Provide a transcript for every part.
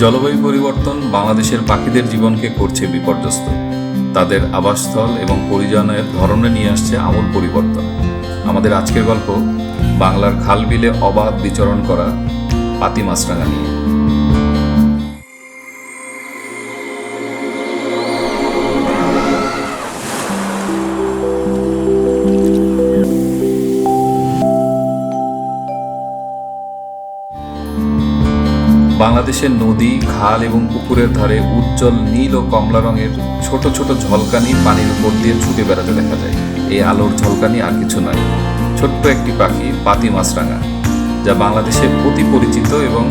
জলবায়ু পরিবর্তন বাংলাদেশের পাখিদের জীবনকে করছে বিপর্যস্ত। তাদের আবাসস্থল এবং পরিযানের ধরনে নিয়ে আসছে আমূল পরিবর্তন। আমাদের আজকের গল্প বাংলার খাল বিলে অবাধ বিচরণ করা পাতি মাছরাঙা নিয়ে। বাংলাদেশের নদী, খাল এবং পুকুরের ধারে উজ্জ্বল নীল ও কমলা রঙের ছোট ছোট ঝলকানি পানির উপর দিয়ে ছুটে বেড়াতে দেখা যায়। এই আলোর ঝলকানি আর কিছু নয়, ছোট্ট একটি পাখি পাতি মাছরাঙা, যা বাংলাদেশের অতি পরিচিত এবং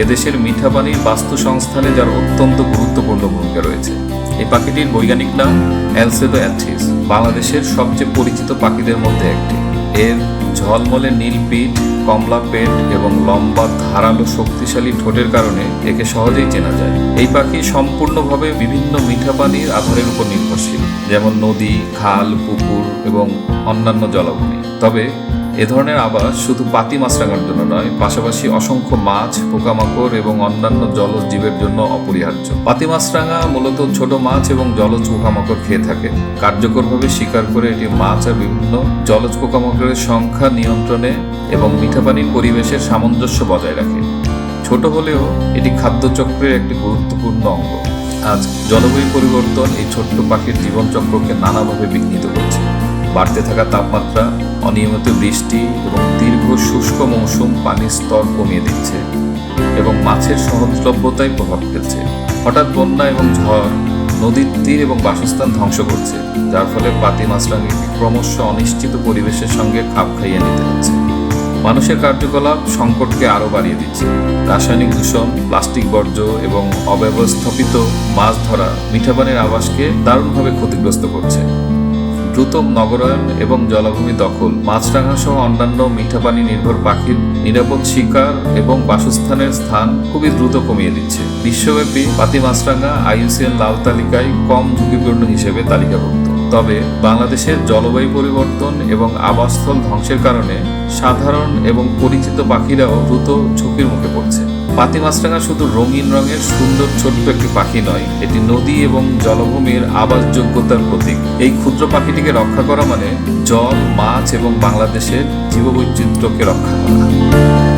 এদেশের মিঠা পানির বাস্তু সংস্থানে যার অত্যন্ত গুরুত্বপূর্ণ ভূমিকা রয়েছে। এই পাখিটির বৈজ্ঞানিক নাম অ্যালসেদো অ্যাথিস, বাংলাদেশের সবচেয়ে পরিচিত পাখিদের মধ্যে একটি। এর ঝলমলে নীল পিঠ, কমলা পেট এবং লম্বা ধারালো শক্তিশালী ঠোঁটের কারণে একে সহজেই চেনা যায়। এই পাখি সম্পূর্ণভাবে বিভিন্ন মিঠা পানির আধারের উপর নির্ভরশীল, যেমন নদী, খাল, পুকুর এবং অন্যান্য জলাভূমি। তবে এ ধরনের আবাস শুধু পাতি মাছরাঙার জন্য নয়, পাশাপাশি অসংখ্য মাছ, পোকামাকড় এবং অন্যান্য জলজ জীবের জন্য অপরিহার্য। পাতি মাছরাঙা মূলত ছোট মাছ এবং জলজ পোকামাকড় খেয়ে থাকে। কার্যকরভাবে শিকার করে এটি মাছ আর বিভিন্ন জলজ পোকামাকড়ের সংখ্যা নিয়ন্ত্রণে এবং মিঠা পানির পরিবেশের সামঞ্জস্য বজায় রাখে। ছোট হলেও এটি খাদ্যচক্রের একটি গুরুত্বপূর্ণ অঙ্গ। আজ জলবায়ু পরিবর্তন এই ছোট্ট পাখির জীবনচক্রকে নানাভাবে বিঘ্নিত করছে। বাড়তে থাকা তাপমাত্রা, অনিয়মিত বৃষ্টি এবং দীর্ঘ শুষ্ক মৌসুম পানির স্তর কমিয়ে দিচ্ছে এবং মাছের সহজলভ্যতায় প্রভাব ফেলছে। হঠাৎ বন্যা এবং ঝড় নদীর তীর এবং বাসস্থান ধ্বংস করছে, যার ফলে পাতি মাছরাঙাকে ক্রমশ অনিশ্চিত পরিবেশের সঙ্গে খাপ খাইয়ে নিতে হচ্ছে। মানুষের কার্যকলাপ সংকটকে আরও বাড়িয়ে দিচ্ছে। রাসায়নিক দূষণ, প্লাস্টিক বর্জ্য এবং অব্যবস্থাপিত মাছ ধরা মিঠা পানির আবাসকে দারুণভাবে ক্ষতিগ্রস্ত করছে। দ্রুত নগরায়ন এবং জলাভূমি দখল মাছরাঙা সহ অন্যান্য মিঠা পানি নির্ভর পাখির নিরাপদ শিকার এবং বাসস্থানের স্থান খুবই দ্রুত কমিয়ে দিচ্ছে। বিশ্বব্যাপী পাতি মাছরাঙা IUCN লাল তালিকায় কম ঝুঁকিপূর্ণ হিসেবে তালিকাভুক্ত। তবে বাংলাদেশের জলবায়ু পরিবর্তন এবং আবাসস্থল ধ্বংসের কারণে সাধারণ এবং পরিচিত পাখিরাও দ্রুত ঝুঁকির মুখে পড়ছে। পাতি মাছরাঙা শুধু রঙিন রঙের সুন্দর ছোট্ট একটি পাখি নয়, এটি নদী এবং জলভূমির আবাসযোগ্যতার প্রতীক। এই ক্ষুদ্র পাখিটিকে রক্ষা করা মানে জল, মাছ এবং বাংলাদেশের জীববৈচিত্র্যকে রক্ষা করা।